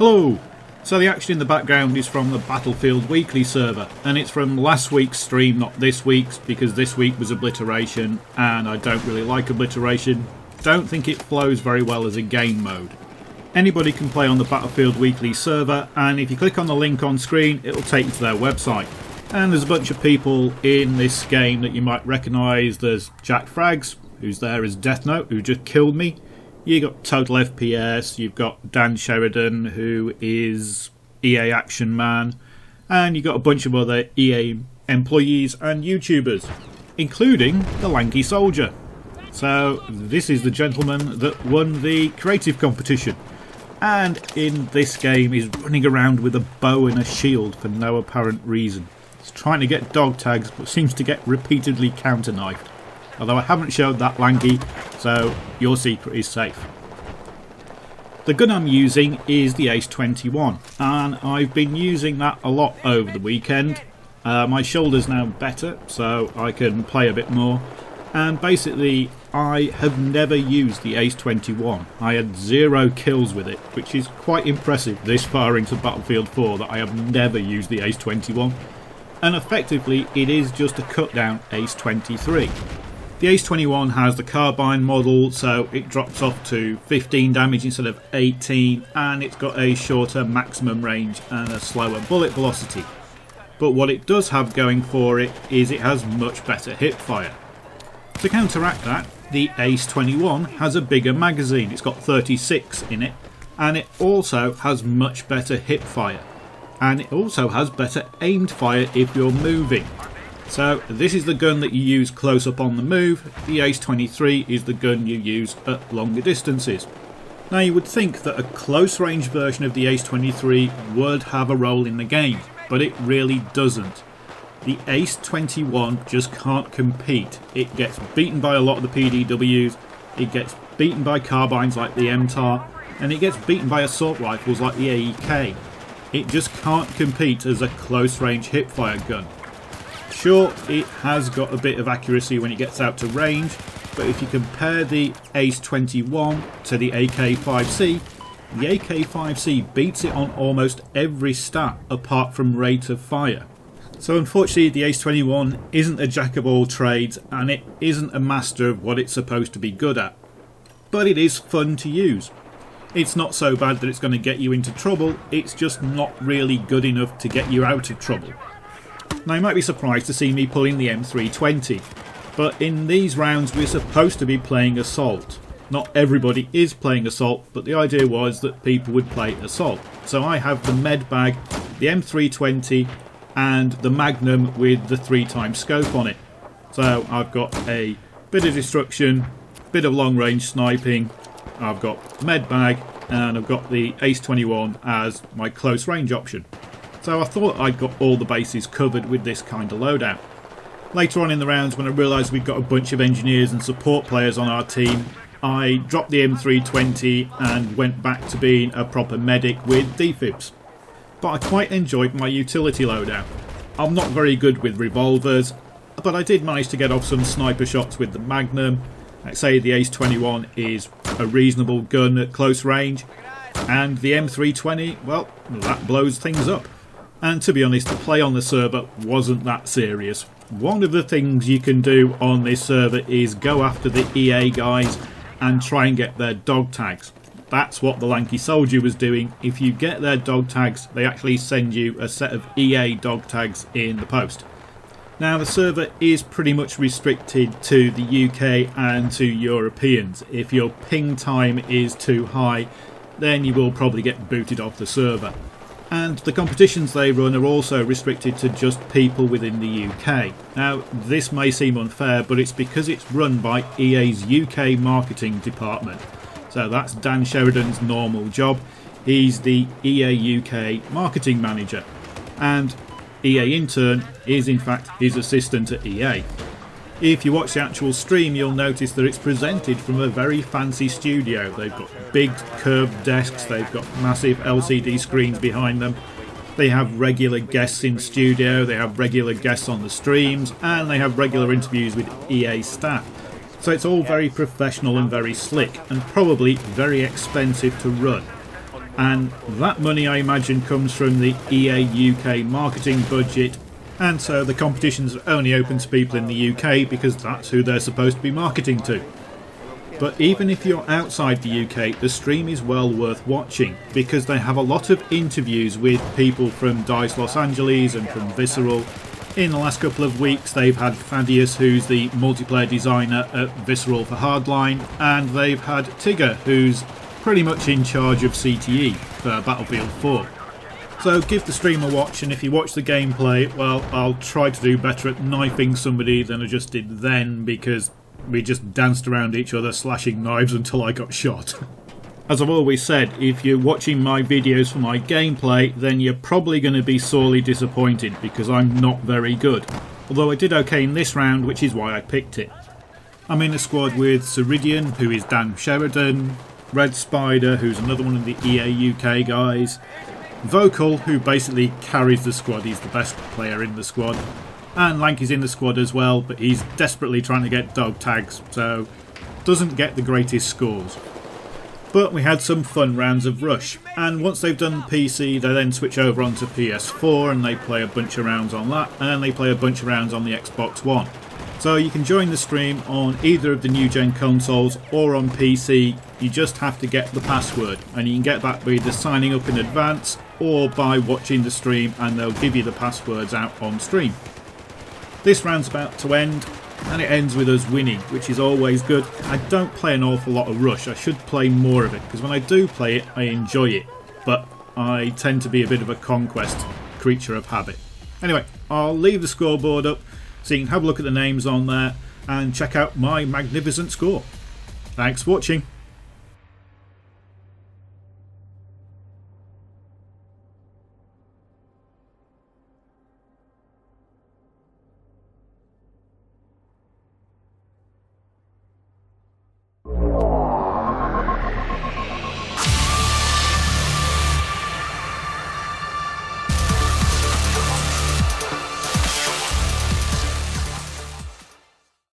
Hello! So the action in the background is from the Battlefield Weekly Server, and it's from last week's stream, not this week's, because this week was Obliteration, and I don't really like Obliteration. Don't think it flows very well as a game mode. Anybody can play on the Battlefield Weekly Server, and if you click on the link on screen, it'll take you to their website. And there's a bunch of people in this game that you might recognise. There's Jack Frags, who's there as Death Note, who just killed me. You got Total FPS, you've got Dan Sheridan, who is EA Action Man, and you've got a bunch of other EA employees and YouTubers, including the Lanky Soldier. So this is the gentleman that won the creative competition, and in this game is running around with a bow and a shield for no apparent reason. He's trying to get dog tags, but seems to get repeatedly counter-knifed. Although I haven't showed that, Lanky, so your secret is safe. The gun I'm using is the Ace 21, and I've been using that a lot over the weekend. My shoulder's now better, so I can play a bit more. And basically, I have never used the Ace 21. I had 0 kills with it, which is quite impressive this far into Battlefield 4 that I have never used the Ace 21. And effectively, it is just a cut down Ace 23. The Ace 21 has the carbine model, so it drops off to 15 damage instead of 18, and it's got a shorter maximum range and a slower bullet velocity. But what it does have going for it is it has much better hip fire. To counteract that, the Ace 21 has a bigger magazine. It's got 36 in it, and it also has much better hip fire. And it also has better aimed fire if you're moving. So this is the gun that you use close up on the move. The Ace 23 is the gun you use at longer distances. Now you would think that a close range version of the Ace 23 would have a role in the game, but it really doesn't. The Ace 21 just can't compete. It gets beaten by a lot of the PDWs, it gets beaten by carbines like the MTAR, and it gets beaten by assault rifles like the AEK. It just can't compete as a close range hipfire gun. Sure, it has got a bit of accuracy when it gets out to range, but if you compare the Ace 21 to the AK-5C, the AK-5C beats it on almost every stat apart from rate of fire. So unfortunately the Ace 21 isn't a jack of all trades, and it isn't a master of what it's supposed to be good at. But it is fun to use. It's not so bad that it's going to get you into trouble, it's just not really good enough to get you out of trouble. Now you might be surprised to see me pulling the M320, but in these rounds we're supposed to be playing Assault. Not everybody is playing Assault, but the idea was that people would play Assault. So I have the med bag, the M320 and the Magnum with the 3x scope on it. So I've got a bit of destruction, bit of long range sniping, I've got med bag, and I've got the Ace 21 as my close range option. So I thought I'd got all the bases covered with this kind of loadout. Later on in the rounds, when I realised we'd got a bunch of engineers and support players on our team, I dropped the M320 and went back to being a proper medic with defibs. But I quite enjoyed my utility loadout. I'm not very good with revolvers, but I did manage to get off some sniper shots with the Magnum. I'd say the Ace 21 is a reasonable gun at close range, and the M320, well, that blows things up. And to be honest, the play on the server wasn't that serious. One of the things you can do on this server is go after the EA guys and try and get their dog tags. That's what the Lanky Soldier was doing. If you get their dog tags, they actually send you a set of EA dog tags in the post. Now the server is pretty much restricted to the UK and to Europeans. If your ping time is too high, then you will probably get booted off the server. And the competitions they run are also restricted to just people within the UK. Now this may seem unfair, but it's because it's run by EA's UK marketing department. So that's Dan Sheridan's normal job. He's the EA UK marketing manager, and EA Intern is in fact his assistant at EA. If you watch the actual stream, you'll notice that it's presented from a very fancy studio. They've got big curved desks, they've got massive LCD screens behind them. They have regular guests in studio, they have regular guests on the streams, and they have regular interviews with EA staff. So it's all very professional and very slick, and probably very expensive to run. and that money I imagine comes from the EA UK marketing budget, and so the competitions are only open to people in the UK because that's who they're supposed to be marketing to. But even if you're outside the UK, the stream is well worth watching because they have a lot of interviews with people from DICE Los Angeles and from Visceral. In the last couple of weeks they've had Thaddeus, who's the multiplayer designer at Visceral for Hardline, and they've had Tigger, who's pretty much in charge of CTE for Battlefield 4. So give the stream a watch, and if you watch the gameplay, well, I'll try to do better at knifing somebody than I just did then, because we just danced around each other slashing knives until I got shot. As I've always said, if you're watching my videos for my gameplay, then you're probably going to be sorely disappointed because I'm not very good. Although I did okay in this round, which is why I picked it. I'm in a squad with Ceridian, who is Dan Sheridan, Red Spider, who's another one of the EA UK guys, Vocal, who basically carries the squad, he's the best player in the squad, and Lanky's in the squad as well, but he's desperately trying to get dog tags, so doesn't get the greatest scores. But we had some fun rounds of Rush, and once they've done PC they then switch over onto PS4 and they play a bunch of rounds on that, and then they play a bunch of rounds on the Xbox One. So you can join the stream on either of the new gen consoles or on PC, you just have to get the password, and you can get that by either signing up in advance or by watching the stream and they'll give you the passwords out on stream. This round's about to end, and it ends with us winning, which is always good. I don't play an awful lot of Rush, I should play more of it, because when I do play it I enjoy it, but I tend to be a bit of a conquest creature of habit. Anyway, I'll leave the scoreboard up so you can have a look at the names on there and check out my magnificent score. Thanks for watching.